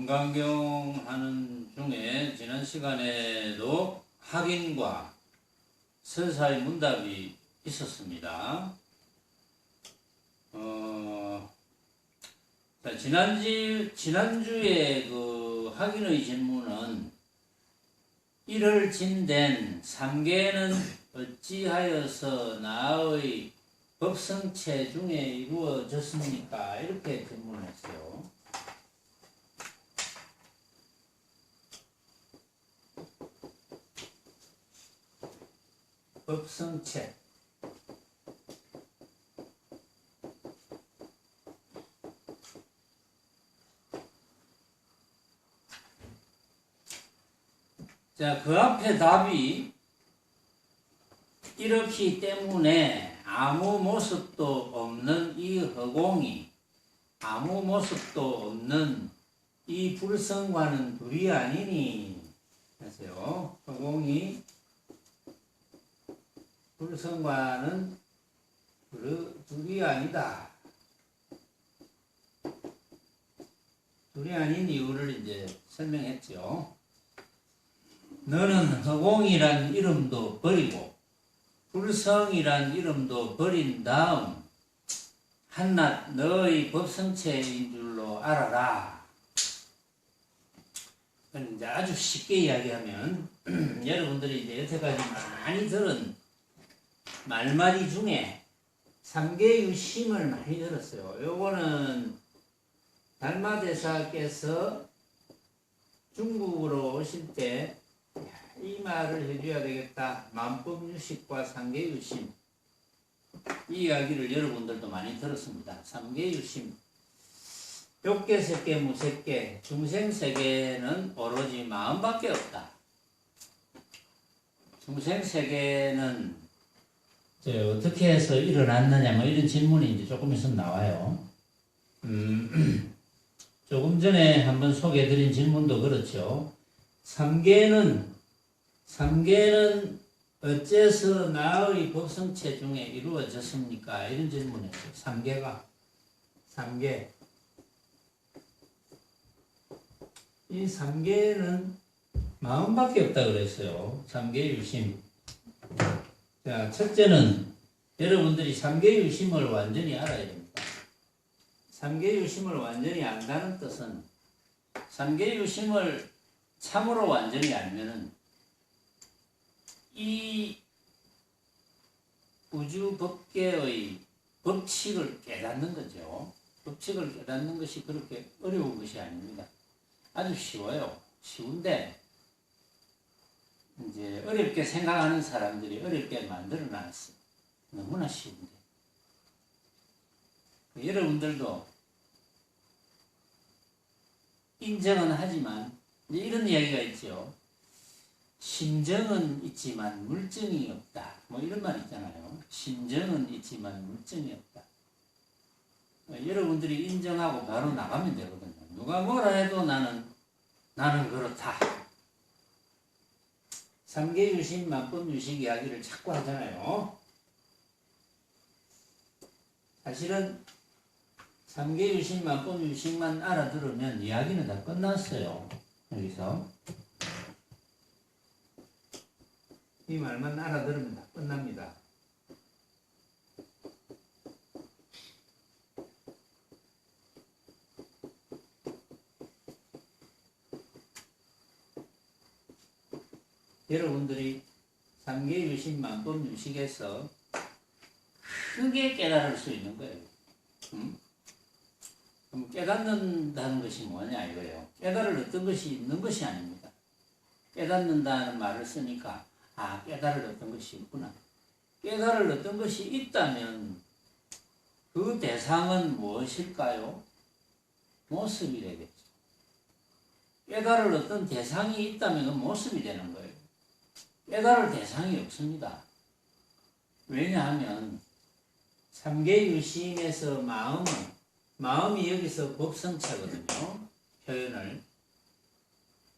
금강경 하는 중에 지난 시간에도 확인과 서사의 문답이 있었습니다. 지난주에 그 확인의 질문은 이를 진된 삼계는 어찌하여서 나의 법성체 중에 이루어졌습니까? 이렇게 질문했어요. 법성체. 자, 그 앞에 답이 이렇기 때문에 아무 모습도 없는 이 허공이 아무 모습도 없는 이 불성과는 둘이 아니니 하세요. 허공이 불성과는 둘이 아니다. 둘이 아닌 이유를 이제 설명했죠. 너는 허공이란 이름도 버리고 불성이란 이름도 버린 다음 한낱 너의 법성체인 줄로 알아라. 이제 아주 쉽게 이야기하면 여러분들이 이제 여태까지 많이 들은 말마디 중에 삼계유심을 많이 들었어요. 요거는 달마대사께서 중국으로 오실 때 이 말을 해줘야 되겠다. 만법유식과 삼계유심. 이 이야기를 여러분들도 많이 들었습니다. 삼계유심. 욕계, 색계, 무색계, 중생세계는 오로지 마음밖에 없다. 중생세계는 어떻게 해서 일어났느냐, 뭐 이런 질문이 이제 조금 있으면 나와요. 조금 전에 한번 소개해드린 질문도 그렇죠. 삼계는 어째서 나의 법성체 중에 이루어졌습니까? 이런 질문이었어요. 삼계. 이 삼계는 마음밖에 없다 그랬어요. 삼계유심. 자, 첫째는 여러분들이 삼계유심을 완전히 알아야 됩니다. 삼계유심을 완전히 안다는 뜻은 삼계유심을 참으로 완전히 알면은 이 우주 법계의 법칙을 깨닫는 거죠. 법칙을 깨닫는 것이 그렇게 어려운 것이 아닙니다. 아주 쉬워요. 쉬운데 이제 어렵게 생각하는 사람들이 어렵게 만들어 놨어요. 너무나 쉬운데. 여러분들도 인정은 하지만 이제 이런 이야기가 있죠. 심정은 있지만 물증이 없다. 뭐 이런 말 있잖아요. 심정은 있지만 물증이 없다. 여러분들이 인정하고 바로 나가면 되거든요. 누가 뭐라 해도 나는 그렇다. 삼계유심, 만법유식 이야기를 자꾸 하잖아요. 사실은 삼계유심, 만법유식만 알아들으면 이야기는 다 끝났어요. 여기서 이 말만 알아들으면 다 끝납니다. 여러분들이 삼계유심, 만법유식에서 크게 깨달을 수 있는 거예요. 그럼 깨닫는다는 것이 뭐냐 이거예요. 깨달을 어떤 것이 있는 것이 아닙니다. 깨닫는다는 말을 쓰니까 깨달을 어떤 것이 있구나. 깨달을 어떤 것이 있다면 그 대상은 무엇일까요? 모습이 되겠죠. 깨달을 어떤 대상이 있다면 그 모습이 되는 거예요. 깨달을 대상이 없습니다. 왜냐하면 삼계유심에서 마음이 여기서 법성체거든요. 표현을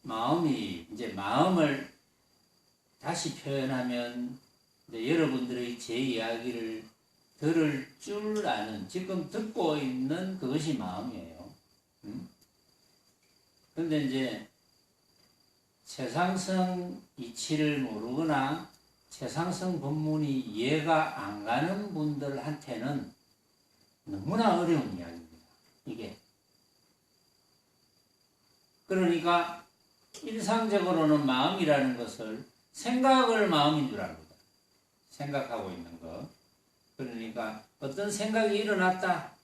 마음을 다시 표현하면 여러분들의 제 이야기를 들을 줄 아는, 지금 듣고 있는 그것이 마음이에요. 근데 이제 최상성 이치를 모르거나 최상성 법문이 이해가 안 가는 분들한테는 너무나 어려운 이야기입니다. 이게. 그러니까 일상적으로는 마음이라는 것을 생각을 마음인 줄 압니다. 생각하고 있는 것. 그러니까 어떤 생각이 일어났다.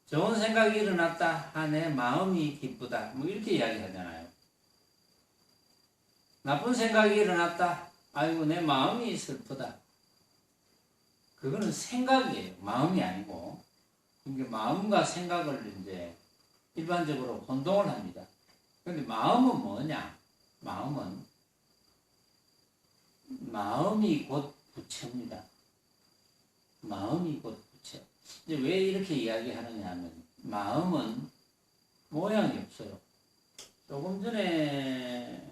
좋은 생각이 일어났다. 아, 내 마음이 기쁘다. 뭐 이렇게 이야기하잖아요. 나쁜 생각이 일어났다. 아이고, 내 마음이 슬프다. 그거는 생각이에요. 마음이 아니고. 이게 마음과 생각을 이제 일반적으로 혼동을 합니다. 근데 마음은 뭐냐? 마음이 곧 부처입니다. 마음이 곧 부처. 이제 왜 이렇게 이야기하느냐 하면, 마음은 모양이 없어요. 조금 전에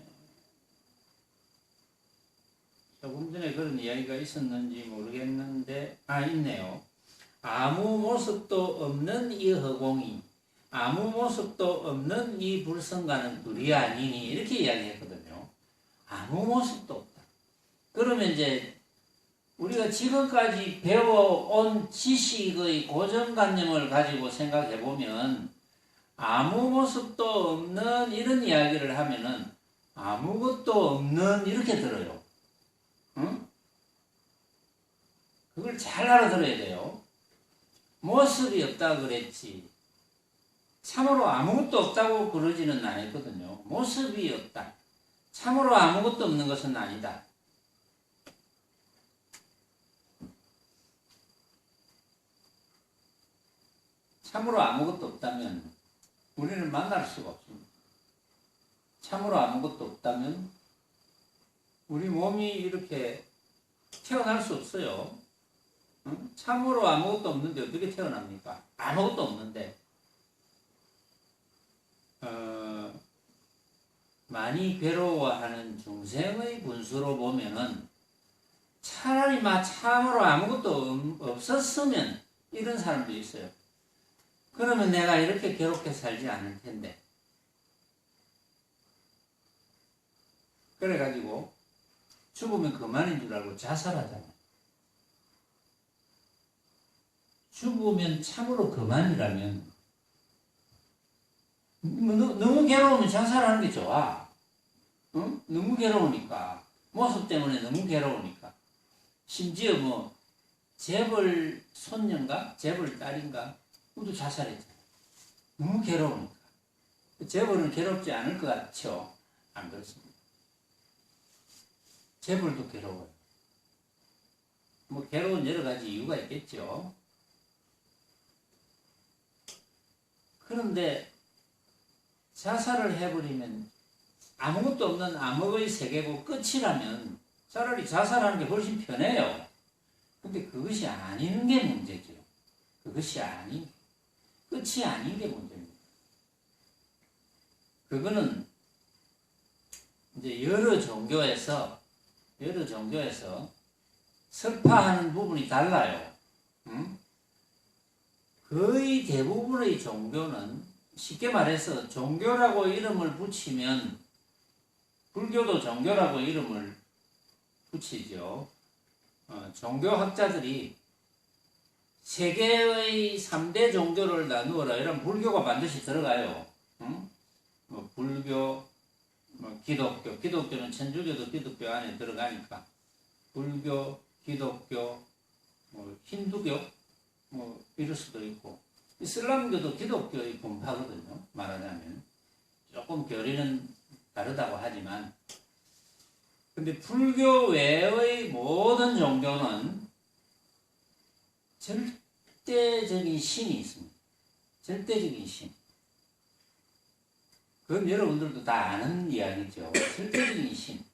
그런 이야기가 있었는지 모르겠는데, 있네요. 아무 모습도 없는 이 허공이, 아무 모습도 없는 이 불성과는 둘이 아니니, 이렇게 이야기했거든요. 아무 모습도 없다. 그러면 이제 우리가 지금까지 배워온 지식의 고정관념을 가지고 생각해 보면, 아무 모습도 없는 이런 이야기를 하면은 아무것도 없는 이렇게 들어요. 응? 그걸 잘 알아들어야 돼요. 모습이 없다 그랬지. 참으로 아무것도 없다고 그러지는 않았거든요. 모습이 없다. 참으로 아무것도 없는 것은 아니다. 참으로 아무것도 없다면 우리는 만날 수가 없습니다. 참으로 아무것도 없다면 우리 몸이 이렇게 태어날 수 없어요. 응? 참으로 아무것도 없는데 어떻게 태어납니까? 아무것도 없는데. 많이 괴로워하는 중생의 분수로 보면은 차라리 참으로 아무것도 없었으면 이런 사람도 있어요. 그러면 내가 이렇게 괴롭게 살지 않을 텐데. 그래가지고 죽으면 그만인 줄 알고 자살하잖아요. 죽으면 참으로 그만이라면 너무 괴로우면 자살하는 게 좋아. 응? 너무 괴로우니까. 모습 때문에 너무 괴로우니까. 심지어 뭐 재벌 손녀인가? 재벌 딸인가? 그것도 자살했잖아. 너무 괴로우니까. 재벌은 괴롭지 않을 것 같죠? 안 그렇습니다. 재벌도 괴로워요. 뭐 괴로운 여러 가지 이유가 있겠죠. 그런데 자살을 해버리면 아무것도 없는 암흑의 세계고 끝이라면 차라리 자살하는 게 훨씬 편해요. 근데 그것이 아닌 게 문제죠. 그것이 아닌, 끝이 아닌 게 문제입니다. 그거는 이제 여러 종교에서 설파하는 부분이 달라요. 응? 거의 대부분의 종교는 쉽게 말해서 종교라고 이름을 붙이면 불교도 종교라고 이름을 붙이죠. 종교학자들이 세계의 3대 종교를 나누어라 이런 불교가 반드시 들어가요. 응? 뭐 불교, 뭐 기독교는 천주교도 기독교 안에 들어가니까 불교, 기독교, 뭐 힌두교 뭐 이럴 수도 있고 이슬람교도 기독교의 분파거든요. 말하자면 조금 교리는 다르다고 하지만 근데 불교 외의 모든 종교는 절대적인 신이 있습니다. 절대적인 신. 그건 여러분들도 다 아는 이야기죠. 절대적인 신.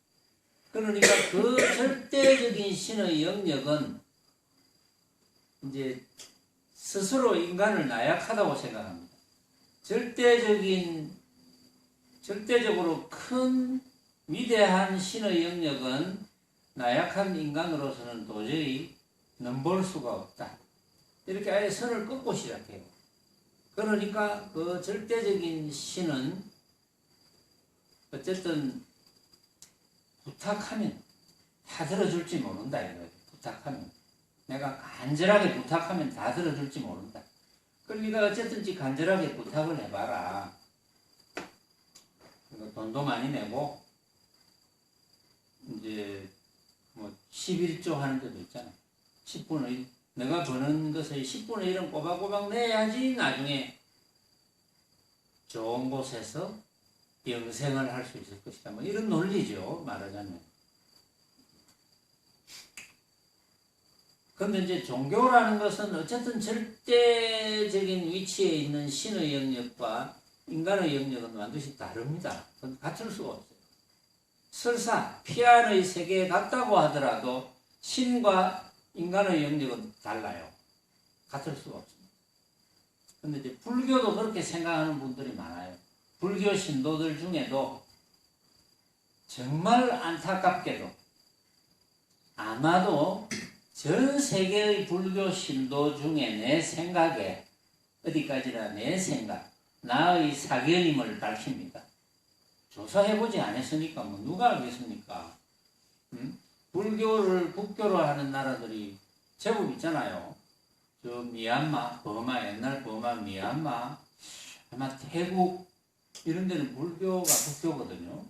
그러니까 그 절대적인 신의 영역은 이제 스스로 인간을 나약하다고 생각합니다. 절대적으로 큰 위대한 신의 영역은 나약한 인간으로서는 도저히 넘볼 수가 없다. 이렇게 아예 선을 긋고 시작해요. 그러니까 그 절대적인 신은 어쨌든 부탁하면 다 들어줄지 모른다 이거예요. 부탁하면 내가 간절하게 부탁하면 다 들어줄지 모른다. 그러니까 어쨌든지 간절하게 부탁을 해봐라. 돈도 많이 내고 이제 뭐 11조 하는 데도 있잖아. 10분의 1 내가 버는 것의 10분의 1은 꼬박꼬박 내야지 나중에 좋은 곳에서 영생을 할 수 있을 것이다. 뭐 이런 논리죠, 말하자면. 근데 이제 종교라는 것은 어쨌든 절대적인 위치에 있는 신의 영역과 인간의 영역은 완전히 다릅니다. 그건 같을 수가 없어요. 설사 피안의 세계에 같다고 하더라도 신과 인간의 영역은 달라요. 같을 수가 없습니다. 근데 이제 불교도 그렇게 생각하는 분들이 많아요. 불교 신도들 중에도 정말 안타깝게도 아마도 전 세계의 불교 신도 중에 내 생각에 어디까지나 내 생각, 나의 사견임을 밝힙니다. 조사해보지 않았으니까 뭐 누가 알겠습니까? 불교를 국교로 하는 나라들이 제법 있잖아요. 저 미얀마, 버마, 옛날 버마, 미얀마, 아마 태국 이런 데는 불교가 국교거든요.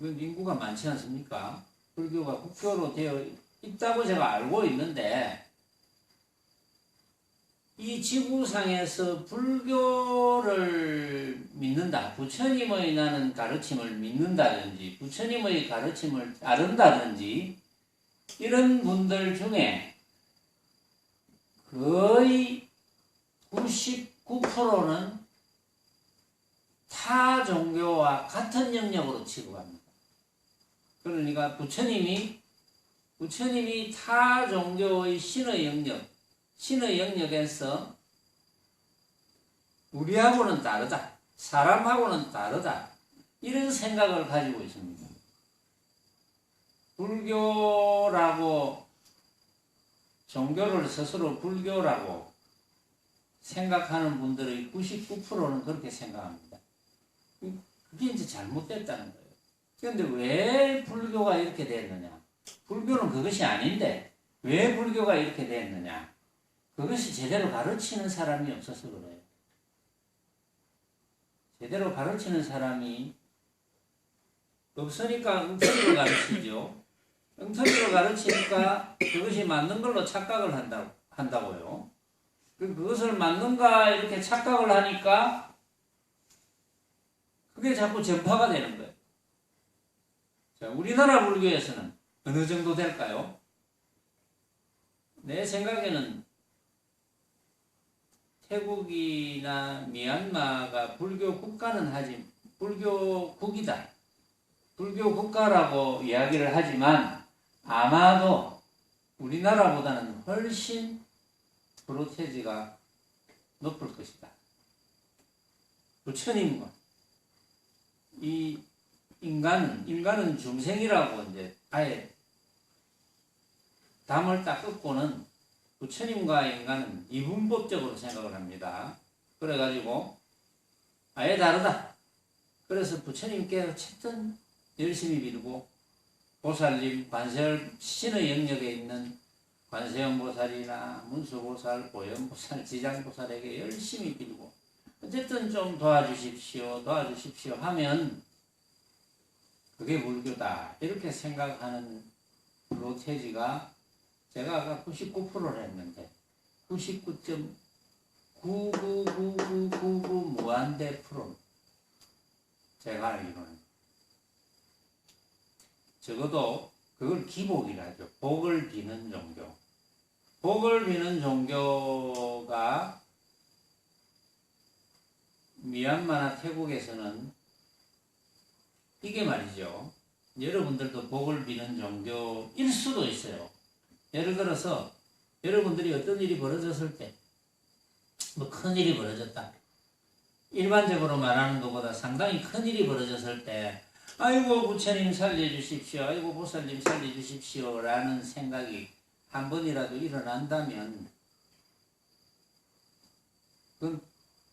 인구가 많지 않습니까? 불교가 국교로 되어 있다고 제가 알고 있는데 이 지구상에서 불교를 믿는다, 부처님의 나는 가르침을 믿는다든지 부처님의 가르침을 따른다든지 이런 분들 중에 거의 99%는 타 종교와 같은 영역으로 취급합니다. 그러니까 부처님이 타 종교의 신의 영역에서 우리하고는 다르다, 사람하고는 다르다, 이런 생각을 가지고 있습니다. 불교라고 종교를 스스로 불교라고 생각하는 분들의 99%는 그렇게 생각합니다. 그게 이제 잘못됐다는 거예요. 그런데 왜 불교가 이렇게 됐느냐? 불교는 그것이 아닌데 왜 불교가 이렇게 됐느냐? 그것이 제대로 가르치는 사람이 없어서 그래요. 제대로 가르치는 사람이 없으니까 엉터리로 가르치죠. 엉터리로 가르치니까 그것이 맞는 걸로 착각을 한다고요. 그것을 맞는가 이렇게 착각을 하니까 그게 자꾸 전파가 되는 거예요. 자, 우리나라 불교에서는 어느 정도 될까요? 내 생각에는 태국이나 미얀마가 불교 국가는 불교국이다. 불교 국가라고 이야기를 하지만 아마도 우리나라보다는 훨씬 프로테지가 높을 것이다. 부처님과 이 인간은 중생이라고 이제 아예 담을 딱 긋고는 부처님과 인간은 이분법적으로 생각을 합니다. 그래가지고 아예 다르다. 그래서 부처님께 어쨌든 열심히 빌고 보살님, 신의 영역에 있는 관세음 보살이나 문수보살, 보현보살, 지장보살에게 열심히 빌고 어쨌든 좀 도와주십시오 하면 그게 불교다. 이렇게 생각하는 프로테지가 제가 아까 99%를 했는데 99.9999999 무한대 프로 제가 알기로는 적어도 그걸 기복이라 하죠. 복을 비는 종교. 복을 비는 종교가 미얀마나 태국에서는 이게 말이죠. 여러분들도 복을 비는 종교일 수도 있어요. 예를 들어서 여러분들이 어떤 일이 벌어졌을 때, 뭐 큰 일이 벌어졌다. 일반적으로 말하는 것보다 상당히 큰 일이 벌어졌을 때, 아이고 부처님 살려주십시오, 아이고 보살님 살려주십시오 라는 생각이 한 번이라도 일어난다면 그건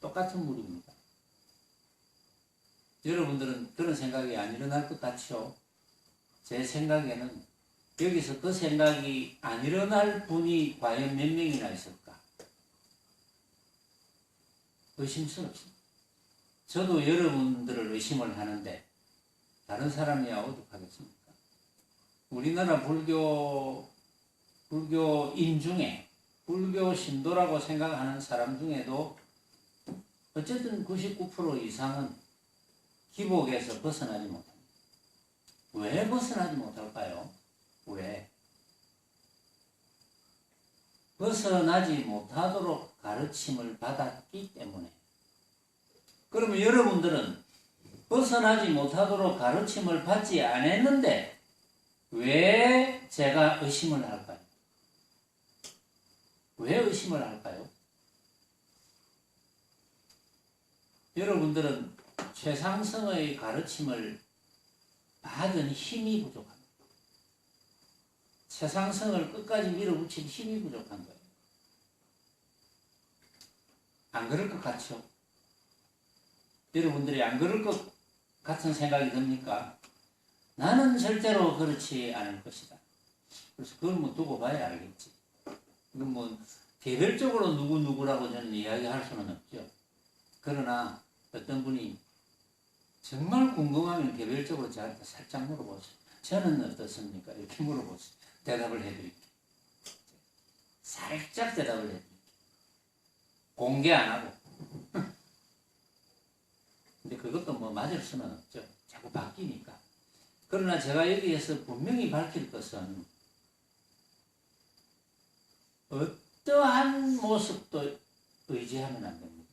똑같은 물입니다. 여러분들은 그런 생각이 안 일어날 것 같죠? 제 생각에는 여기서 그 생각이 안 일어날 분이 과연 몇 명이나 있을까? 의심스럽습니다. 저도 여러분들을 의심을 하는데 다른 사람이야 어떡하겠습니까? 우리나라 불교인 중에 불교 신도라고 생각하는 사람 중에도 어쨌든 99% 이상은 기복에서 벗어나지 못합니다. 왜 벗어나지 못할까요? 왜? 벗어나지 못하도록 가르침을 받았기 때문에. 그러면 여러분들은 벗어나지 못하도록 가르침을 받지 않았는데 왜 제가 의심을 할까요? 왜 의심을 할까요? 여러분들은 최상승의 가르침을 받은 힘이 부족합니다. 최상승을 끝까지 밀어붙일 힘이 부족한 거예요. 안 그럴 것 같죠? 여러분들이 안 그럴 것 같은 생각이 듭니까? 나는 절대로 그렇지 않을 것이다. 그래서 그걸 뭐 두고 봐야 알겠지. 이건 뭐 개별적으로 누구라고 저는 이야기할 수는 없죠. 그러나 어떤 분이 정말 궁금하면 개별적으로 저한테 살짝 물어보세요. 저는 어떻습니까? 이렇게 물어보세요. 대답을 해드릴게요. 살짝 대답을 해드릴게요. 공개 안 하고. 근데 그것도 뭐 맞을 수는 없죠. 자꾸 바뀌니까. 그러나 제가 여기에서 분명히 밝힐 것은 어떠한 모습도 의지하면 안 됩니다.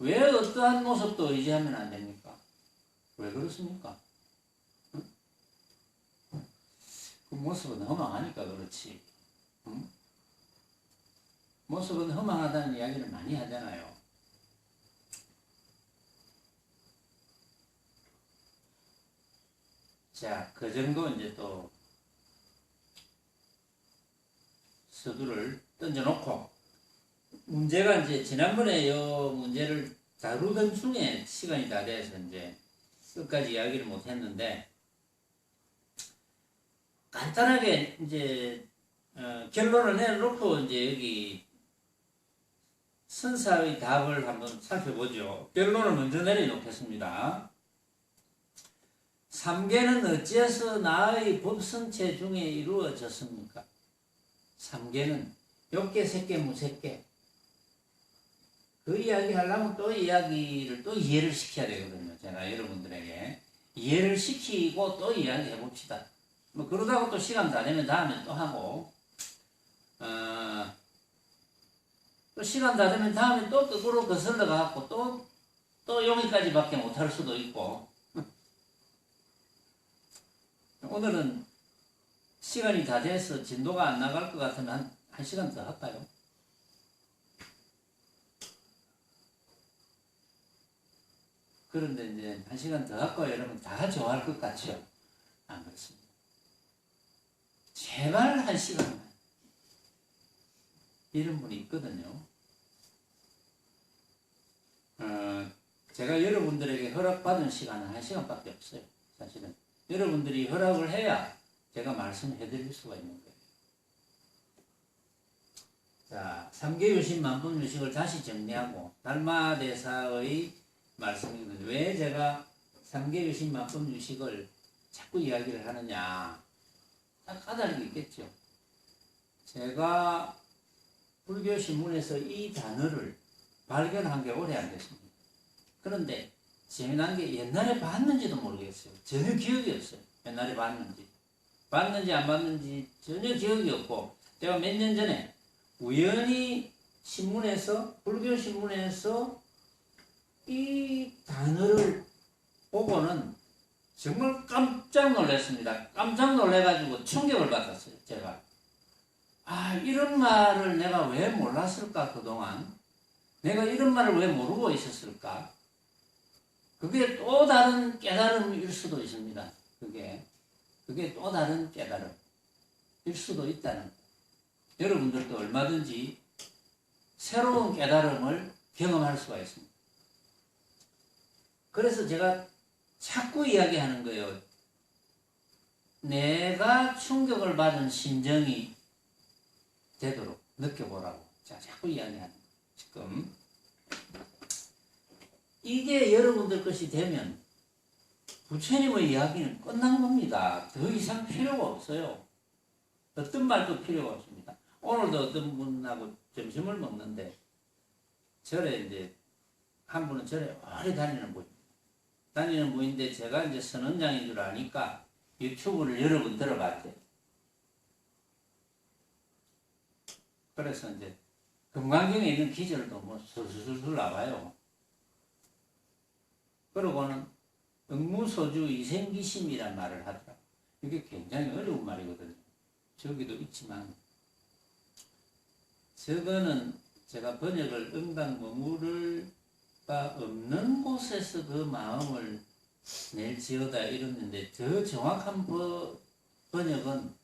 왜 어떠한 모습도 의지하면 안 됩니까? 왜 그렇습니까? 응? 그 모습은 허망하니까 그렇지. 응? 모습은 허망하다는 이야기를 많이 하잖아요. 자, 그 정도 이제 또 서두를 던져놓고 문제가 이제 지난번에 이 문제를 다루던 중에 시간이 다 돼서 이제 끝까지 이야기를 못 했는데 간단하게 이제 결론을 내놓고 이제 여기 선사의 답을 한번 살펴보죠. 결론을 먼저 내려놓겠습니다. 삼계는 어찌해서 나의 법성체 중에 이루어졌습니까? 삼계는 욕계, 색계, 무색계. 그 이야기 하려면 또 이야기를 또 이해를 시켜야 되거든요. 제가 여러분들에게 이해를 시키고 또 이야기해 봅시다. 뭐 그러다가 또 시간 다 되면 다음에 또 하고 또 시간 다 되면 다음에 또 거꾸로 거슬러 가고 또 여기까지밖에 못할 수도 있고 오늘은 시간이 다 돼서 진도가 안 나갈 것 같으면 한 시간 더 할까요? 그런데 이제 한 시간 더 할까요? 여러분 다 좋아할 것 같죠? 안 그렇습니다. 제발 한 시간만. 이런 분이 있거든요. 제가 여러분들에게 허락받은 시간은 한 시간밖에 없어요. 사실은. 여러분들이 허락을 해야 제가 말씀해 드릴 수가 있는 거예요. 자, 삼계유식 만법유식을 다시 정리하고 달마대사의 말씀이거든요. 왜 제가 삼계유식 만법유식을 자꾸 이야기를 하느냐. 딱 까닭이 있겠죠. 제가 불교신문에서 이 단어를 발견한 게 오래 안 됐습니다. 그런데 재미난 게 옛날에 봤는지도 모르겠어요. 전혀 기억이 없어요. 옛날에 봤는지 안 봤는지 전혀 기억이 없고 제가 몇 년 전에 우연히 신문에서 불교신문에서 이 단어를 보고는 정말 깜짝 놀랐습니다. 깜짝 놀래가지고 충격을 받았어요. 제가 이런 말을 내가 왜 몰랐을까 그동안 내가 이런 말을 왜 모르고 있었을까 그게 또 다른 깨달음일 수도 있습니다. 그게 또 다른 깨달음일 수도 있다는 거예요. 여러분들도 얼마든지 새로운 깨달음을 경험할 수가 있습니다. 그래서 제가 자꾸 이야기하는 거예요. 내가 충격을 받은 심정이 되도록 느껴보라고. 자, 자꾸 이야기하는 거예요. 지금 이게 여러분들 것이 되면 부처님의 이야기는 끝난 겁니다. 더 이상 필요가 없어요. 어떤 말도 필요가 없습니다. 오늘도 어떤 분하고 점심을 먹는데 절에 이제 한 분은 절에 오래 다니는 분입니다. 다니는 분인데 제가 이제 선원장인 줄 아니까 유튜브를 여러 번 들어봤대요. 그래서 이제 금강경에 있는 기절도 뭐 술술술 나와요. 그러고는 응무소주 이생기심이란 말을 하더라고요. 이게 굉장히 어려운 말이거든요. 저기도 있지만 저거는 제가 번역을 응당 머무를 바 없는 곳에서 그 마음을 낼지어다 이랬는데 더 정확한 번역은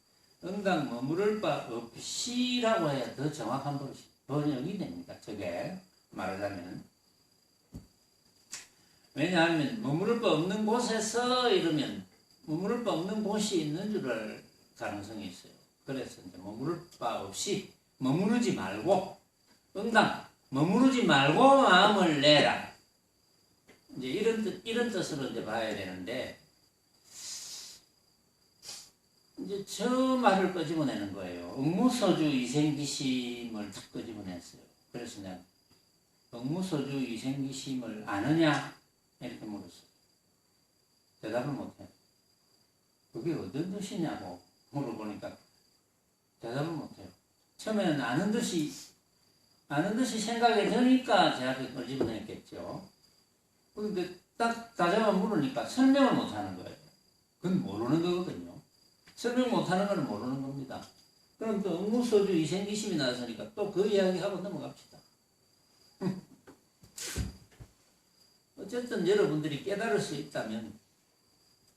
응당 머무를 바 없이라고 해야 더 정확한 번역이 됩니다. 저게 말하자면 왜냐하면 머무를 바 없는 곳에서 이러면 머무를 바 없는 곳이 있는 줄 알 가능성이 있어요. 그래서 이제 머무를 바 없이 머무르지 말고 응당 머무르지 말고 마음을 내라. 이제 이런 뜻으로 이제 봐야 되는데 이제 저 말을 끄집어내는 거예요. 응무소주 이생기심을 딱 끄집어냈어요. 그래서 내가 응무소주 이생기심을 아느냐 이렇게 물었어요. 대답을 못해요. 그게 어떤 뜻이냐고 물어보니까 대답을 못해요. 처음에는 아는 듯이 생각이 드니까 제 앞에 끄집어냈겠죠. 근데 딱 다자만 물으니까 설명을 못하는 거예요. 그건 모르는 거거든요. 설명 못하는 건 모르는 겁니다. 그럼 또 응무소주 이생기심이 나서니까 또 그 이야기하고 넘어갑시다. 어쨌든 여러분들이 깨달을 수 있다면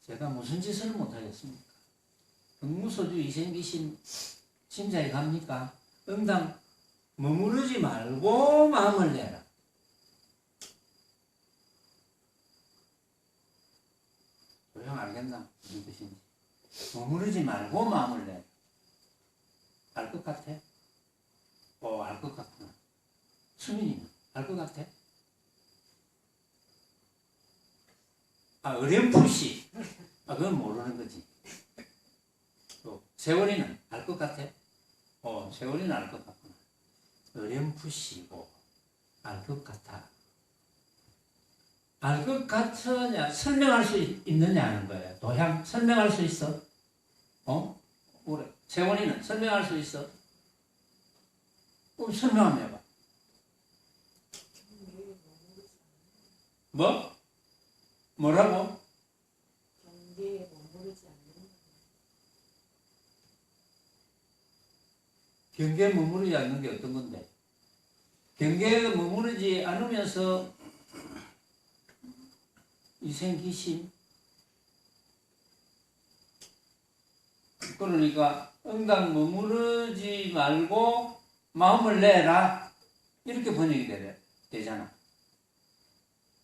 제가 무슨 짓을 못하겠습니까? 응무소주 이생기심 심사에 갑니까? 응당 머무르지 말고 마음을 내라. 조용 알겠나? 무슨 뜻인지. 머무르지 말고 마음을 내라. 알 것 같아? 알 것 같구나. 수민이는 알 것 같아? 어렴풋이. 그건 모르는 거지. 또 세월이는 알 것 같아? 세월이는 알 것 같구나. 어렴풋이고 알 것 같아. 알 것 같으냐 설명할 수 있느냐 하는 거예요. 도향 설명할 수 있어? 그래. 세월이는 설명할 수 있어? 설명 한번 해봐. 뭐? 뭐라고? 경계에 머무르지 않는 경계에 머무르지 않는 게 어떤 건데? 경계에 머무르지 않으면서 이생기심 그러니까 응당 머무르지 말고 마음을 내라 이렇게 번역이 되잖아.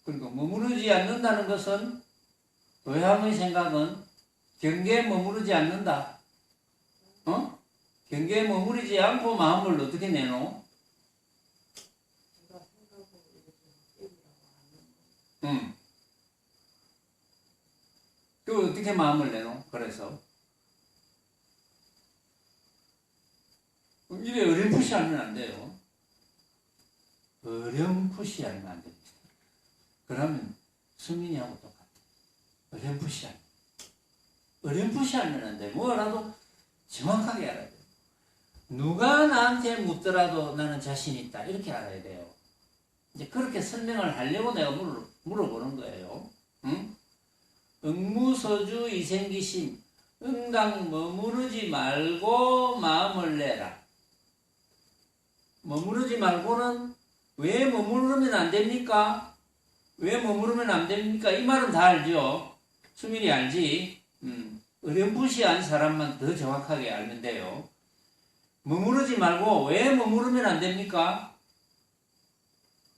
그러니까 머무르지 않는다는 것은 도야의 생각은 경계에 머무르지 않는다. 경계에 머무르지 않고 마음을 어떻게 내노? 제가 생각으로 이렇게 깨비라고 하는 그 어떻게 마음을 내노? 그래서 이래 어렴풋이 하면 안 돼요. 어렴풋이 하면 안 됩니다. 그러면 수민이하고 똑같아. 어렴풋이 하면. 어렴풋이 하면 안 돼. 뭐라도 정확하게 알아야 돼요. 누가 나한테 묻더라도 나는 자신 있다. 이렇게 알아야 돼요. 이제 그렇게 설명을 하려고 내가 물어보는 거예요. 응? 응무소주 이생기심 응당 머무르지 말고 마음을 내라. 머무르지 말고는 왜 머무르면 안 됩니까? 왜 머무르면 안 됩니까? 이 말은 다 알죠. 수민이 알지? 어렴풋이한 사람만 더 정확하게 알면 돼요. 머무르지 말고 왜 머무르면 안 됩니까?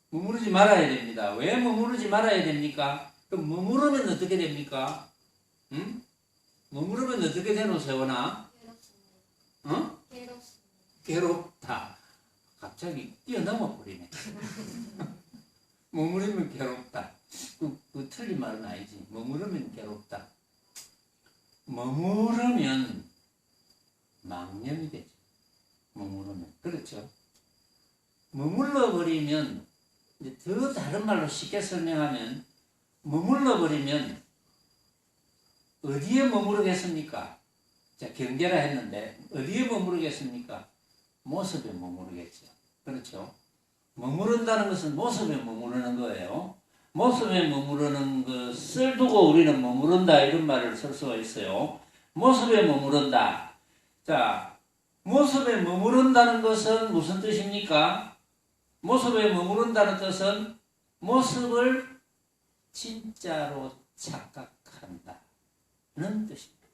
머무르지 말아야 됩니다. 왜 머무르지 말아야 됩니까? 그럼 머무르면 어떻게 됩니까? 응? 머무르면 어떻게 되노, 세원아? 어? 괴롭다. 갑자기 뛰어넘어 버리네. 머무르면 괴롭다. 그 틀린 말은 아니지. 머무르면 괴롭다. 머무르면 망령이 되죠. 머무르면. 그렇죠. 머물러 버리면, 이제 더 다른 말로 쉽게 설명하면, 머물러 버리면 어디에 머무르겠습니까? 자, 경계라 했는데 어디에 머무르겠습니까? 모습에 머무르겠죠. 그렇죠. 머무른다는 것은 모습에 머무르는 거예요. 모습에 머무르는 것을 두고 우리는 머무른다 이런 말을 쓸 수가 있어요. 모습에 머무른다. 자, 모습에 머무른다는 것은 무슨 뜻입니까? 모습에 머무른다는 뜻은 모습을 진짜로 착각한다는 뜻입니다.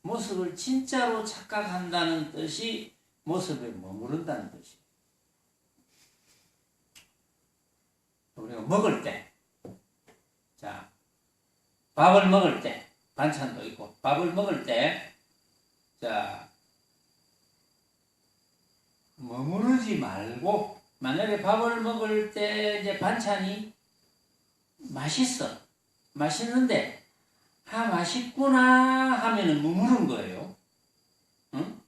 모습을 진짜로 착각한다는 뜻이 모습에 머무른다는 뜻입니다. 우리가 먹을 때, 자, 밥을 먹을 때, 반찬도 있고, 밥을 먹을 때, 자, 머무르지 말고, 만약에 밥을 먹을 때 이제 반찬이 맛있는데, 맛있구나 하면은 머무른 거예요. 응?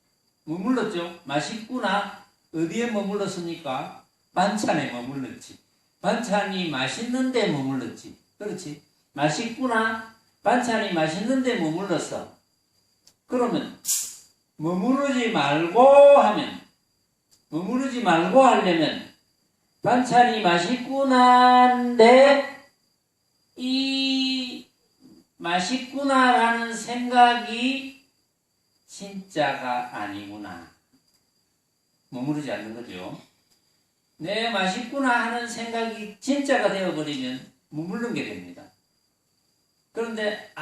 머물렀죠? 맛있구나. 어디에 머물렀습니까? 반찬에 머물렀지. 반찬이 맛있는데 머물렀지. 그렇지? 맛있구나. 반찬이 맛있는데 머물렀어. 그러면 머무르지 말고 하려면 반찬이 맛있구나인데 이 맛있구나라는 생각이 진짜가 아니구나. 머무르지 않는 거죠. 내 맛있구나 하는 생각이 진짜가 되어버리면 머무르는 게 됩니다. 그런데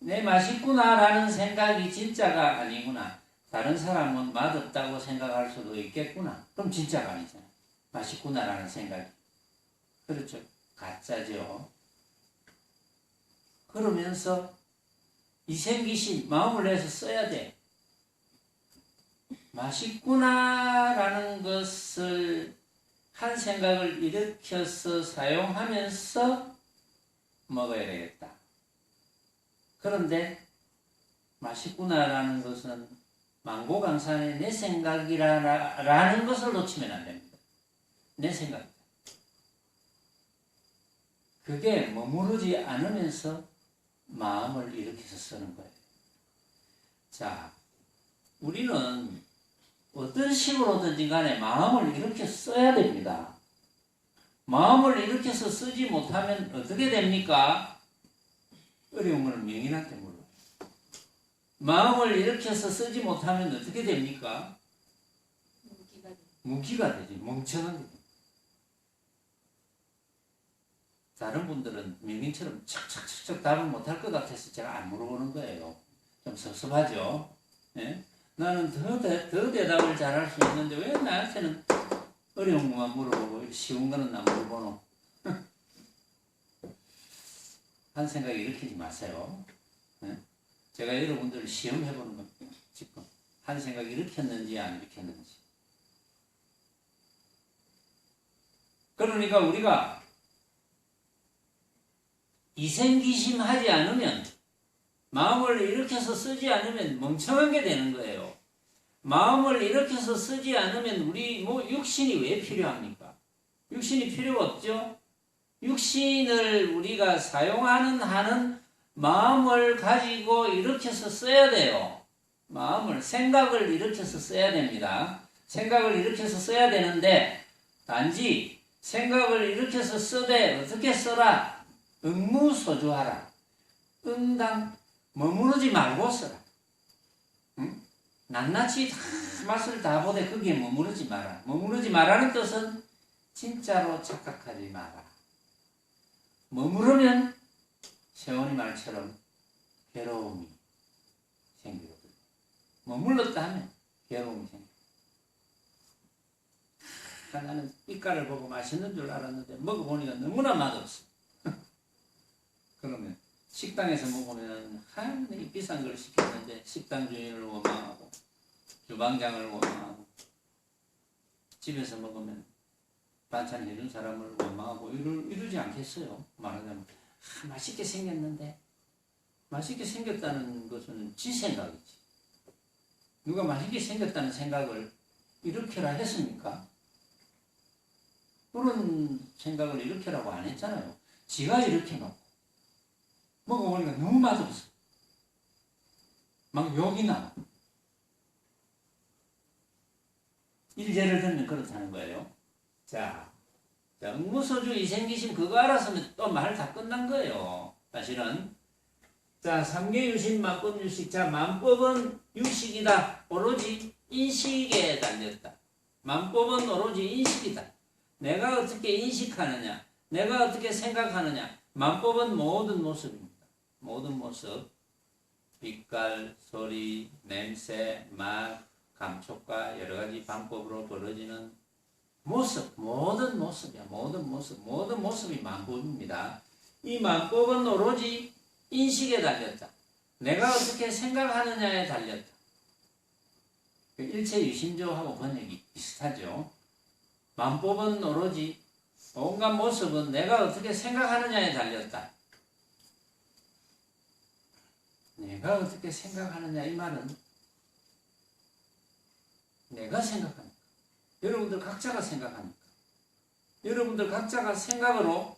내 맛있구나라는 생각이 진짜가 아니구나. 다른 사람은 맛없다고 생각할 수도 있겠구나. 그럼 진짜가 아니잖아요. 맛있구나라는 생각이. 그렇죠. 가짜죠. 그러면서 이생기신 마음을 내서 써야 돼. 맛있구나라는 것을 한 생각을 일으켜서 사용하면서 먹어야 되겠다. 그런데 맛있구나라는 것은 망고강산의 내 생각이라는 것을 놓치면 안 됩니다. 내 생각이다. 그게 머무르지 않으면서 마음을 일으켜서 쓰는 거예요. 자, 우리는 어떤 식으로든지 간에 마음을 일으켜 써야 됩니다. 마음을 일으켜서 쓰지 못하면 어떻게 됩니까? 어려움을 명인한테 물어요. 마음을 일으켜서 쓰지 못하면 어떻게 됩니까? 무기가 되지. 멍청하게 됩니다. 다른 분들은 명인처럼 척척척척 답을 못할 것 같아서 제가 안 물어보는 거예요. 좀 섭섭하죠? 예? 나는 더 대답을 잘할 수 있는데 왜 나한테는 어려운 것만 물어보고 쉬운 거는 안 물어보노? 한 생각 일으키지 마세요. 예? 제가 여러분들을 시험해보는 겁니다. 지금 한 생각 일으켰는지 안 일으켰는지. 그러니까 우리가 이생기심하지 않으면, 마음을 일으켜서 쓰지 않으면 멍청한 게 되는 거예요. 마음을 일으켜서 쓰지 않으면 우리 육신이 왜 필요합니까? 육신이 필요가 없죠? 육신을 우리가 하는 마음을 가지고 일으켜서 써야 돼요. 생각을 일으켜서 써야 됩니다. 생각을 일으켜서 써야 되는데, 단지 생각을 일으켜서 쓰되 어떻게 써라? 응무소주하라. 응당 머무르지 말고 써라. 응? 낱낱이 다 맛을 다 보되 거기에 머무르지 마라. 머무르지 마라는 뜻은 진짜로 착각하지 마라. 머무르면 세원이 말처럼 괴로움이 생기거든요. 머물렀다 하면 괴로움이 생겨요. 나는 빛깔을 보고 맛있는 줄 알았는데 먹어보니까 너무나 맛없어. 그러면 식당에서 먹으면 이 비싼 걸 시켰는데 식당 주인을 원망하고 주방장을 원망하고, 집에서 먹으면 반찬 해준 사람을 원망하고 이러지 않겠어요? 말하자면 맛있게 생겼는데, 맛있게 생겼다는 것은 지 생각이지. 누가 맛있게 생겼다는 생각을 이렇게라 했습니까? 그런 생각을 이렇게라고 안 했잖아요. 지가 이렇게 놓고 먹어보니까 너무 맛없어. 막 욕이 나와. 일제를 들면 그렇다는 거예요. 자, 응무소주 이생기심 그거 알았으면 또 말 다 끝난 거예요. 사실은. 자, 삼계유식, 만법유식. 자, 만법은 유식이다. 오로지 인식에 달렸다. 만법은 오로지 인식이다. 내가 어떻게 인식하느냐, 내가 어떻게 생각하느냐. 만법은 모든 모습입니다. 모든 모습. 빛깔, 소리, 냄새, 맛, 감촉과 여러 가지 방법으로 벌어지는 모습, 모든 모습이야. 모든 모습, 모든 모습이 만법입니다. 이 만법은 오로지 인식에 달렸다. 내가 어떻게 생각하느냐에 달렸다. 일체유심조하고 번역이 비슷하죠. 만법은 오로지 온갖 모습은 내가 어떻게 생각하느냐에 달렸다. 내가 어떻게 생각하느냐 이 말은 내가 생각하니까. 여러분들 각자가 생각하니까. 여러분들 각자가 생각으로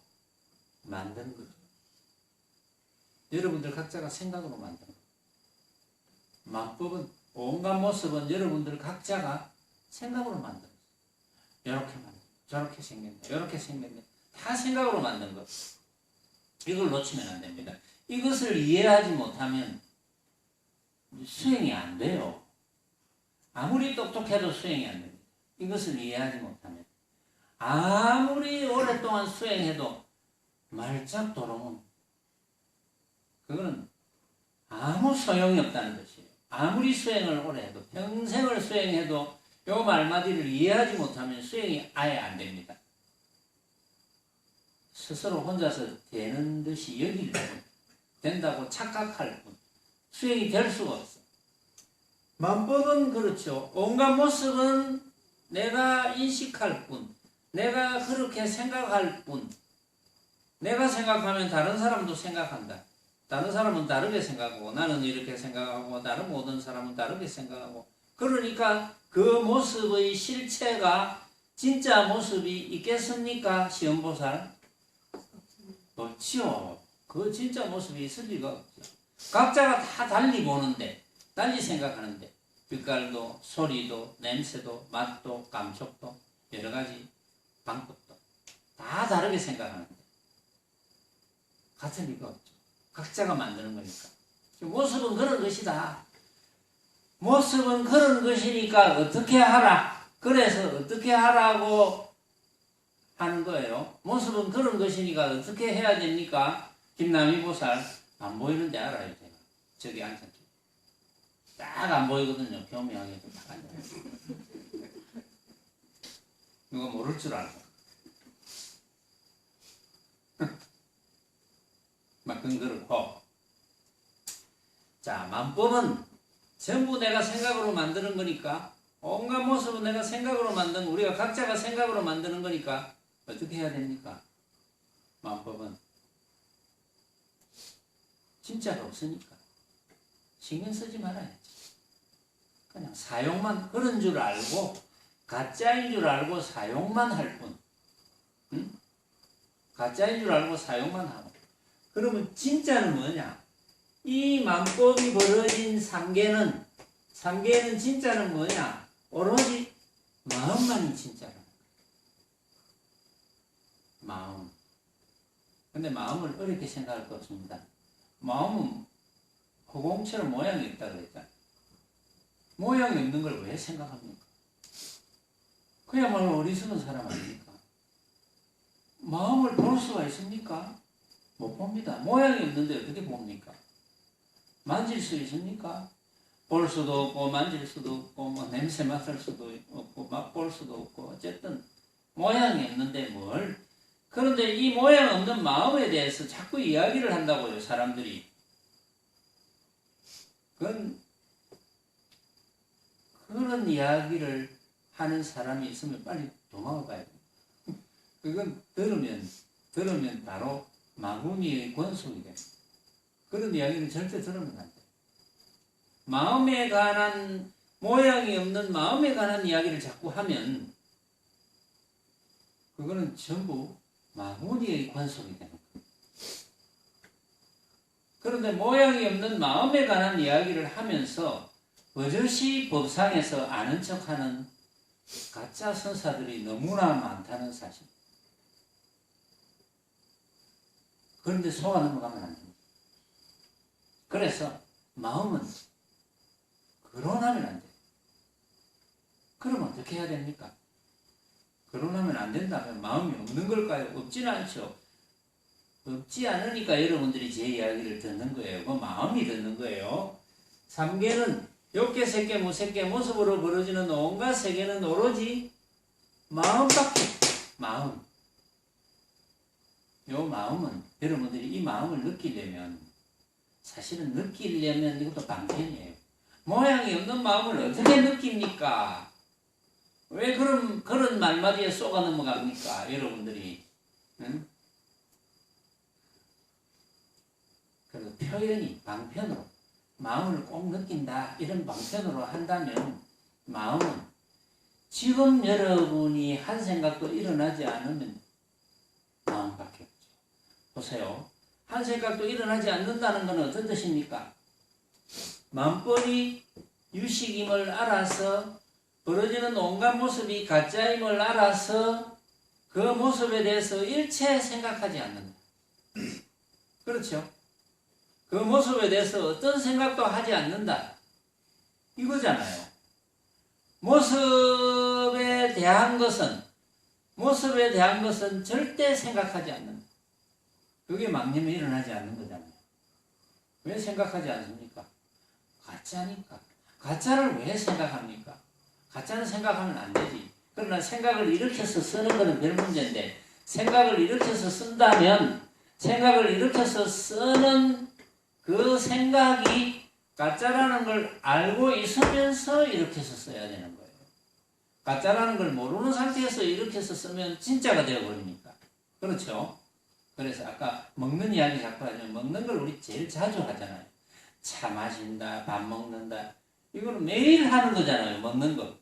만드는 거죠. 여러분들 각자가 생각으로 만드는 거죠. 만법은 온갖 모습은 여러분들 각자가 생각으로 만들었어요. 이렇게 만든, 저렇게 생겼네, 이렇게 생겼네. 다 생각으로 만든 것. 이걸 놓치면 안 됩니다. 이것을 이해하지 못하면 수행이 안 돼요. 아무리 똑똑해도 수행이 안 됩니다. 이것을 이해하지 못하면. 아무리 오랫동안 수행해도 말짝 도롱은 그거는 아무 소용이 없다는 것이에요. 아무리 수행을 오래 해도, 평생을 수행해도 요 말마디를 이해하지 못하면 수행이 아예 안 됩니다. 스스로 혼자서 되는 듯이 여길 뿐, 된다고 착각할 뿐, 수행이 될 수가 없어. 만법은 그렇죠. 온갖 모습은 내가 인식할 뿐, 내가 그렇게 생각할 뿐, 내가 생각하면 다른 사람도 생각한다. 다른 사람은 다르게 생각하고, 나는 이렇게 생각하고, 다른 모든 사람은 다르게 생각하고, 그러니까 그 모습의 실체가 진짜 모습이 있겠습니까? 시험보살? 없지요. 그 진짜 모습이 있을 리가 없죠. 각자가 다 달리 보는데, 달리 생각하는데, 빛깔도, 소리도, 냄새도, 맛도, 감촉도, 여러 가지 방법도 다 다르게 생각하는데, 같은 리가 없죠. 각자가 만드는 거니까. 모습은 그런 것이다. 모습은 그런 것이니까 어떻게 하라. 그래서 어떻게 하라고 하는 거예요. 모습은 그런 것이니까 어떻게 해야 됩니까? 김남희 보살 안 보이는데 알아요. 제가 저기 앉았죠. 딱 안 보이거든요. 교묘하게 딱 앉아요. 누가 모를 줄 알고 막 근거를 자, 만법은 전부 내가 생각으로 만드는 거니까, 온갖 모습은 내가 생각으로 만든, 우리가 각자가 생각으로 만드는 거니까 어떻게 해야 됩니까? 만법은 진짜가 없으니까 신경 쓰지 말아야지. 그냥 사용만, 그런 줄 알고 가짜인 줄 알고 사용만 할 뿐. 응? 가짜인 줄 알고 사용만 하고. 그러면 진짜는 뭐냐? 이 만법이 벌어진 상계는 진짜는 뭐냐? 오로지 마음만이 진짜라는 거예요. 마음. 근데 마음을 어렵게 생각할 거 없습니다. 마음은 허공처럼 모양이 있다고 그랬잖아요. 모양이 없는 걸 왜 생각합니까? 그야말로 어리석은 사람 아닙니까? 마음을 볼 수가 있습니까? 못 봅니다. 모양이 없는데 어떻게 봅니까? 만질 수 있습니까? 볼 수도 없고 만질 수도 없고 뭐 냄새 맡을 수도 없고 맛볼 수도 없고 어쨌든 모양이 없는데 뭘 그런데 이 모양 없는 마음에 대해서 자꾸 이야기를 한다고요, 사람들이. 그런 이야기를 하는 사람이 있으면 빨리 도망을 가야 돼요. 그건 들으면 바로 마구니의 권속이 돼요. 그런 이야기는 절대 들으면 안 돼요. 마음에 관한, 모양이 없는 마음에 관한 이야기를 자꾸 하면 그거는 전부 마구니의 권속이 되는 거예요. 그런데 모양이 없는 마음에 관한 이야기를 하면서 버젓이 법상에서 아는 척하는 가짜 선사들이 너무나 많다는 사실. 그런데 속아 넘어가면 안 됩니다. 그래서 마음은 거론하면 안 돼요. 그럼 어떻게 해야 됩니까? 거론하면 안 된다면 마음이 없는 걸까요? 없지는 않죠. 없지 않으니까 여러분들이 제 이야기를 듣는 거예요. 그 마음이 듣는 거예요. 삼계는 욕계, 색계, 무색계, 모습으로 벌어지는 온갖 세계는 오로지 마음밖에. 마음. 요 마음은 여러분들이 이 마음을 느끼려면, 사실은 느끼려면 이것도 방편이에요. 모양이 없는 마음을 어떻게 느낍니까? 왜 그런 말마디에 쏘가 넘어갑니까? 여러분들이. 응? 그래서 표현이 방편으로, 마음을 꼭 느낀다, 이런 방편으로 한다면 마음은 지금 여러분이 한 생각도 일어나지 않으면 마음밖에 없죠. 보세요. 한 생각도 일어나지 않는다는 건 어떤 뜻입니까? 마음벌이 유식임을 알아서 벌어지는 온갖 모습이 가짜임을 알아서 그 모습에 대해서 일체 생각하지 않는다. 그렇죠? 그 모습에 대해서 어떤 생각도 하지 않는다. 이거잖아요. 모습에 대한 것은 절대 생각하지 않는다. 그게 망념이 일어나지 않는 거잖아요. 왜 생각하지 않습니까? 가짜니까. 가짜를 왜 생각합니까? 가짜는 생각하면 안 되지. 그러나 생각을 일으켜서 쓰는 것은 별 문제인데, 생각을 일으켜서 쓴다면 생각을 일으켜서 쓰는 그 생각이 가짜라는 걸 알고 있으면서 일으켜서 써야 되는 거예요. 가짜라는 걸 모르는 상태에서 일으켜서 쓰면 진짜가 되어버리니까. 그렇죠? 그래서 아까 먹는 이야기 자꾸 하지만, 먹는 걸 우리 제일 자주 하잖아요. 차 마신다, 밥 먹는다. 이거는 매일 하는 거잖아요. 먹는 거.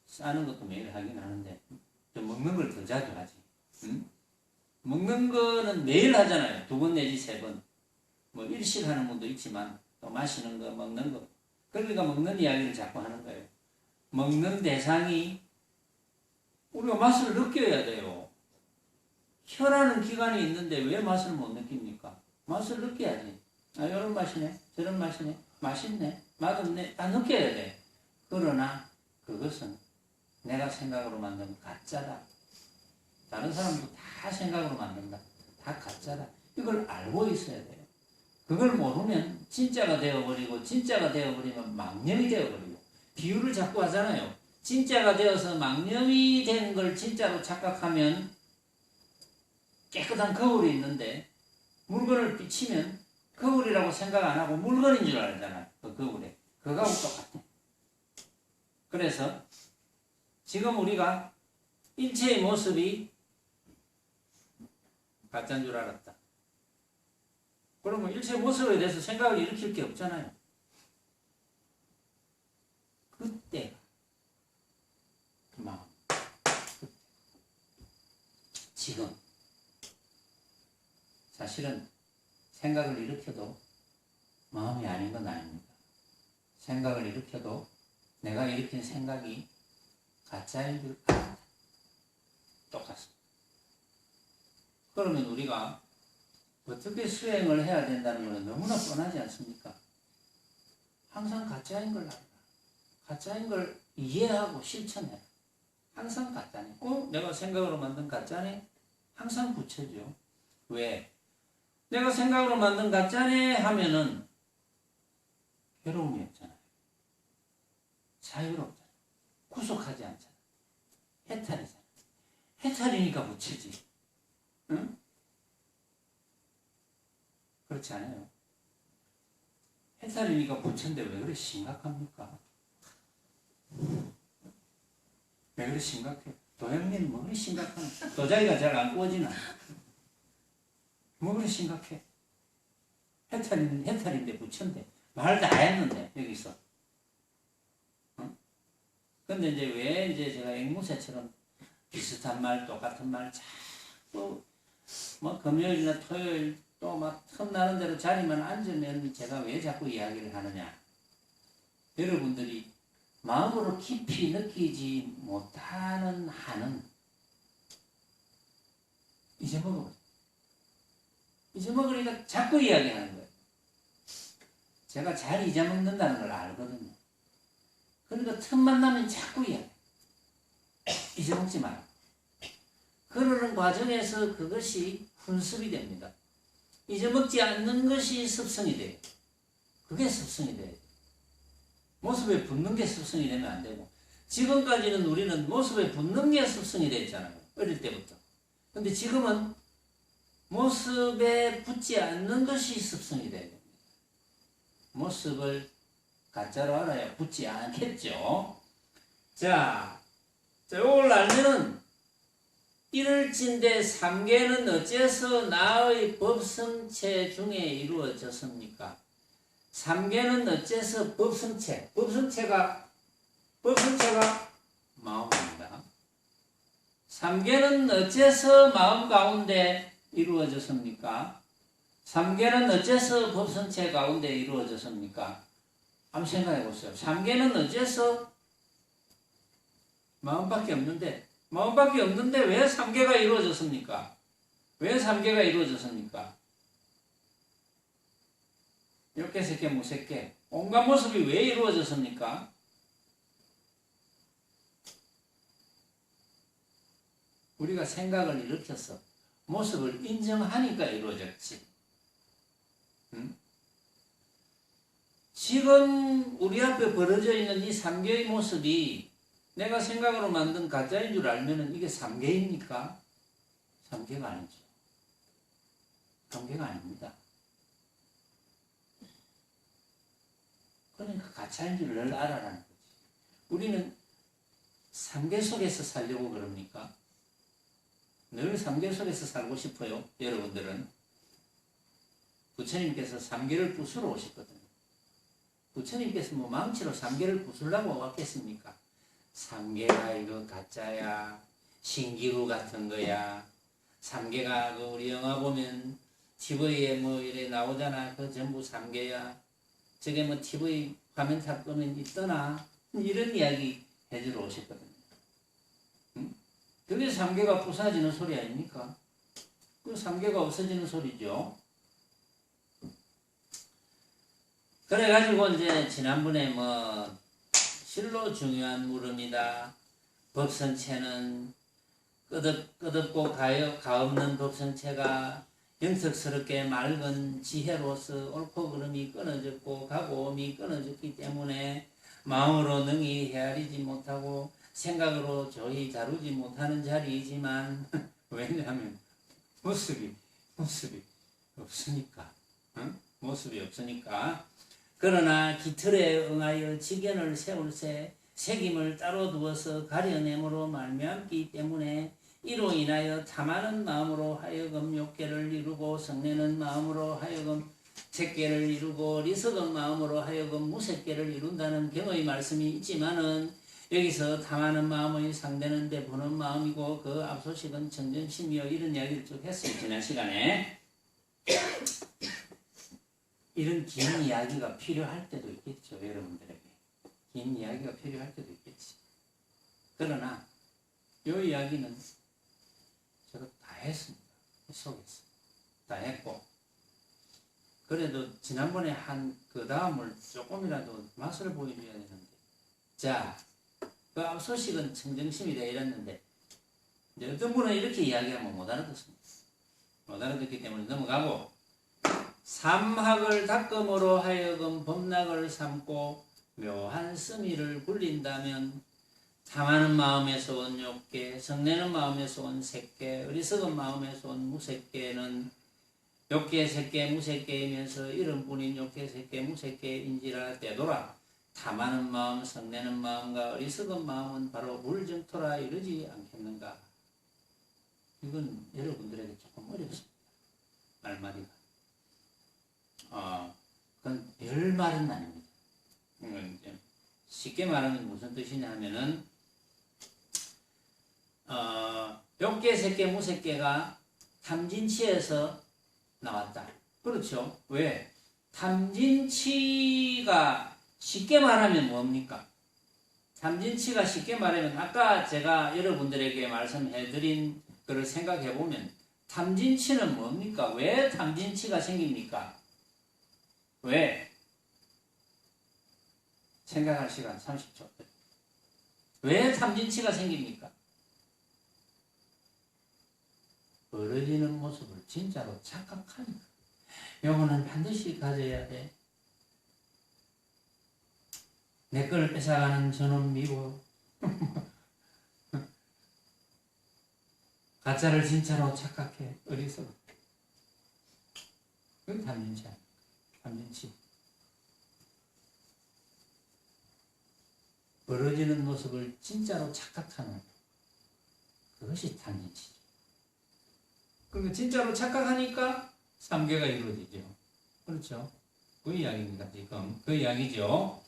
싸는 것도 매일 하긴 하는데 좀 먹는 걸 더 자주 하지. 응? 먹는 거는 매일 하잖아요. 2번 내지 3번. 뭐 일식 하는 분도 있지만 또 마시는 거, 먹는 거. 그러니까 먹는 이야기를 자꾸 하는 거예요. 먹는 대상이 우리가 맛을 느껴야 돼요. 혀라는 기관이 있는데 왜 맛을 못 느낍니까? 맛을 느껴야지. 아, 이런 맛이네, 저런 맛이네, 맛있네, 맛없네, 다 느껴야 돼. 그러나 그것은 내가 생각으로 만든 가짜다. 다른 사람도 다 생각으로 만든다. 다 가짜다. 이걸 알고 있어야 돼요. 그걸 모르면 진짜가 되어버리고, 진짜가 되어버리면 망념이 되어버리고. 비유를 자꾸 하잖아요. 진짜가 되어서 망념이 된 걸 진짜로 착각하면 깨끗한 거울이 있는데 물건을 비치면 거울이라고 생각 안 하고 물건인 줄 알잖아요. 그 거울에. 그거하고 똑같아. 그래서 지금 우리가 일체의 모습이 가짜인 줄 알았다. 그러면 일체의 모습에 대해서 생각을 일으킬 게 없잖아요. 그때 마음. 지금 사실은 생각을 일으켜도 마음이 아닌 건 아닙니다. 생각을 일으켜도 내가 일으킨 생각이 가짜인 줄 알았다. 똑같습니다. 그러면 우리가 어떻게 수행을 해야 된다는 것은 너무나 뻔하지 않습니까? 항상 가짜인 걸 알아라. 가짜인 걸 이해하고 실천해라. 항상 가짜네. 내가 생각으로 만든 가짜네? 항상 붙여줘. 왜? 내가 생각으로 만든 가짜네 하면은 괴로움이 없잖아요. 자유롭잖아요. 구속하지 않잖아요. 해탈이잖아요. 해탈이니까 부채지. 응? 그렇지 않아요? 해탈이니까 부채인데 왜 그래 심각합니까? 왜 그래 심각해? 도형님 뭐 그래 심각하나? 도자기가 잘 안 구워지나? 뭐 그래 심각해? 해탈인데 부채인데 말 다 했는데 여기서. 응? 근데 이제 왜 이제 제가 앵무새처럼 비슷한 말 똑같은 말 자꾸 뭐 금요일이나 토요일 또 막 틈나는 대로 자리만 앉으면 제가 왜 자꾸 이야기를 하느냐? 여러분들이 마음으로 깊이 느끼지 못하는 한은 잊어먹어버려. 잊어먹으니까 자꾸 이야기하는 거예요. 제가 잘 잊어먹는다는 걸 알거든요. 그러니까 틈만 나면 자꾸 이야기해. 잊어먹지 마라. 그러는 과정에서 그것이 훈습이 됩니다. 잊어먹지 않는 것이 습성이 돼요. 그게 습성이 돼요. 모습에 붙는 게 습성이 되면 안 되고, 지금까지는 우리는 모습에 붙는 게 습성이 됐잖아요. 어릴 때부터. 근데 지금은 모습에 붙지 않는 것이 습성이 돼야 됩니다. 모습을 가짜로 알아야 붙지 않겠죠. 자, 요걸 알면은 이럴진대 삼계는 어째서 나의 법성체 중에 이루어졌습니까? 삼계는 어째서 법성체가 마음입니다. 삼계는 어째서 마음 가운데 이루어졌습니까? 삼계는 어째서 법성체 가운데 이루어졌습니까? 한번 생각해 보세요. 삼계는 어째서 마음밖에 없는데 왜 삼계가 이루어졌습니까? 왜 삼계가 이루어졌습니까? 이렇게 새끼 무새끼 온갖 모습이 왜 이루어졌습니까? 우리가 생각을 일으켜서 모습을 인정하니까 이루어졌지. 응? 지금 우리 앞에 벌어져 있는 이 삼계의 모습이 내가 생각으로 만든 가짜인 줄 알면은 이게 삼계입니까? 삼계가 아니죠. 삼계가 아닙니다. 그러니까 가짜인 줄 늘 알아라는 거지. 우리는 삼계 속에서 살려고 그럽니까? 늘 삼계 속에서 살고 싶어요. 여러분들은 부처님께서 삼계를 부수러 오셨거든요. 부처님께서 뭐 망치로 삼계를 부수려고 왔겠습니까? 삼계가 이거 가짜야, 신기루 같은 거야. 삼계가 그 우리 영화 보면 TV에 뭐 이래 나오잖아. 그 전부 삼계야. 저게 뭐 TV 화면 탑 끄면 있더나. 이런 이야기 해주러 오셨거든요. 응? 그게 삼계가 부사지는 소리 아닙니까? 그 삼계가 없어지는 소리죠. 그래가지고 이제 지난번에 뭐 실로 중요한 물음이다. 법선체는 끄덥고 가없는 법선체가 영석스럽게 맑은 지혜로서 옳고 그름이 끊어졌고 가고 오미 끊어졌기 때문에 마음으로 능히 헤아리지 못하고 생각으로 조히 다루지 못하는 자리이지만 왜냐하면 모습이 없으니까. 응? 모습이 없으니까. 그러나 기틀에 응하여 지견을 세울새 색임을 따로 두어서 가려냄으로 말미암기 때문에 이로 인하여 탐하는 마음으로 하여금 욕계를 이루고 성내는 마음으로 하여금 색계를 이루고 리석은 마음으로 하여금 무색계를 이룬다는 경의 말씀이 있지만은 여기서 탐하는 마음의 상대는 대보는 마음이고 그 앞소식은 정전심이요 이런 이야기를 쭉 했어요. 지난 시간에. 이런 긴 이야기가 필요할 때도 있겠죠. 여러분들에게. 긴 이야기가 필요할 때도 있겠지. 그러나 이 이야기는 제가 다 했습니다. 속에서. 다 했고 그래도 지난번에 한 그 다음을 조금이라도 맛을 보여줘야 되는데 자, 그 앞소식은 청정심이다 이랬는데 이제 어떤 분은 이렇게 이야기하면 못 알아듣습니다. 못 알아듣기 때문에 넘어가고 삼학을 닦음으로 하여금 범락을 삼고 묘한 스미를 굴린다면 탐하는 마음에서 온 욕계, 성내는 마음에서 온 색계, 어리석은 마음에서 온 무색계는 욕계, 색계, 무색계이면서 이름뿐인 욕계, 색계, 무색계인지라 되돌아 탐하는 마음, 성내는 마음과 어리석은 마음은 바로 물정토라 이르지 않겠는가? 이건 여러분들에게 조금 어렵습니다. 말마디가. 그건 별 말은 아닙니다. 쉽게 말하면 무슨 뜻이냐 하면은, 욕계, 색계, 무색계가 탐진치에서 나왔다. 그렇죠. 왜? 탐진치가 쉽게 말하면 뭡니까? 탐진치가 쉽게 말하면 아까 제가 여러분들에게 말씀해드린 것을 생각해보면 탐진치는 뭡니까? 왜 탐진치가 생깁니까? 왜? 생각할 시간 30초. 왜 탐진치가 생깁니까? 벌어지는 모습을 진짜로 착각하니까. 요거는 반드시 가져야 돼. 내 걸 뺏어가는 저놈 미워. 가짜를 진짜로 착각해. 어리석어. 그게 탐진치 아닙니까? 탐진치. 벌어지는 모습을 진짜로 착각하는 그것이 탐진치죠. 그러니까 진짜로 착각하니까 삼계가 이루어지죠. 그렇죠? 그 이야기입니다. 지금 그 이야기죠.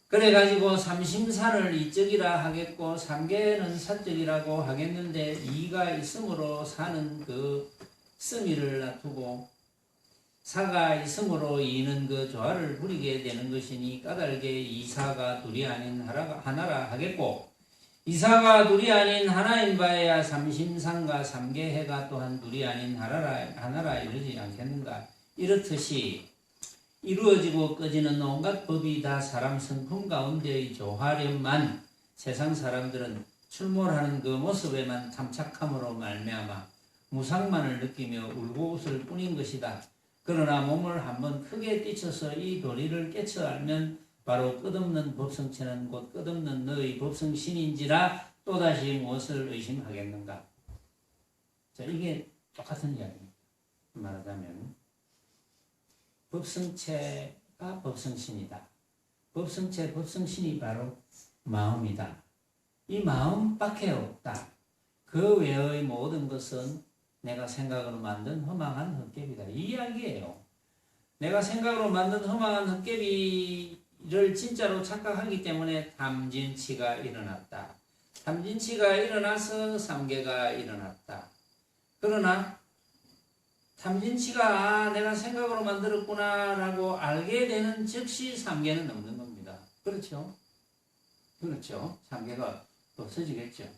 그래가지고 삼심산을 이적이라 하겠고 삼계는 사적이라고 하겠는데 이가 있음으로 사는 그 씀이를 놔두고 사가 있음으로 이는 그 조화를 부리게 되는 것이니 까닭에 이사가 둘이 아닌 하나라 하겠고 이사가 둘이 아닌 하나인 바에야 삼심산과 삼계해가 또한 둘이 아닌 하나라 이르지 않겠는가. 이렇듯이 이루어지고 꺼지는 온갖 법이 다 사람 성품 가운데의 조화련만 세상 사람들은 출몰하는 그 모습에만 탐착함으로 말미암아 무상만을 느끼며 울고 웃을 뿐인 것이다. 그러나 몸을 한번 크게 뛰쳐서 이 도리를 깨쳐 알면 바로 끝없는 법성체는 곧 끝없는 너의 법성신인지라 또다시 무엇을 의심하겠는가. 자, 이게 똑같은 이야기입니다. 말하자면 법성체가 법성신이다. 법성체, 법성신이 바로 마음이다. 이 마음밖에 없다. 그 외의 모든 것은 내가 생각으로 만든 허망한 헛개비다. 이 이야기예요. 내가 생각으로 만든 허망한 헛개비를 진짜로 착각하기 때문에 탐진치가 일어났다. 탐진치가 일어나서 삼계가 일어났다. 그러나 탐진치가 내가 생각으로 만들었구나 라고 알게 되는 즉시 삼계는 없는 겁니다. 그렇죠? 그렇죠. 삼계가 없어지겠죠.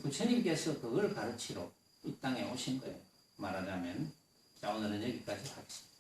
부처님께서 그걸 가르치러 이 땅에 오신 거예요. 말하자면. 자, 오늘은 여기까지 하겠습니다.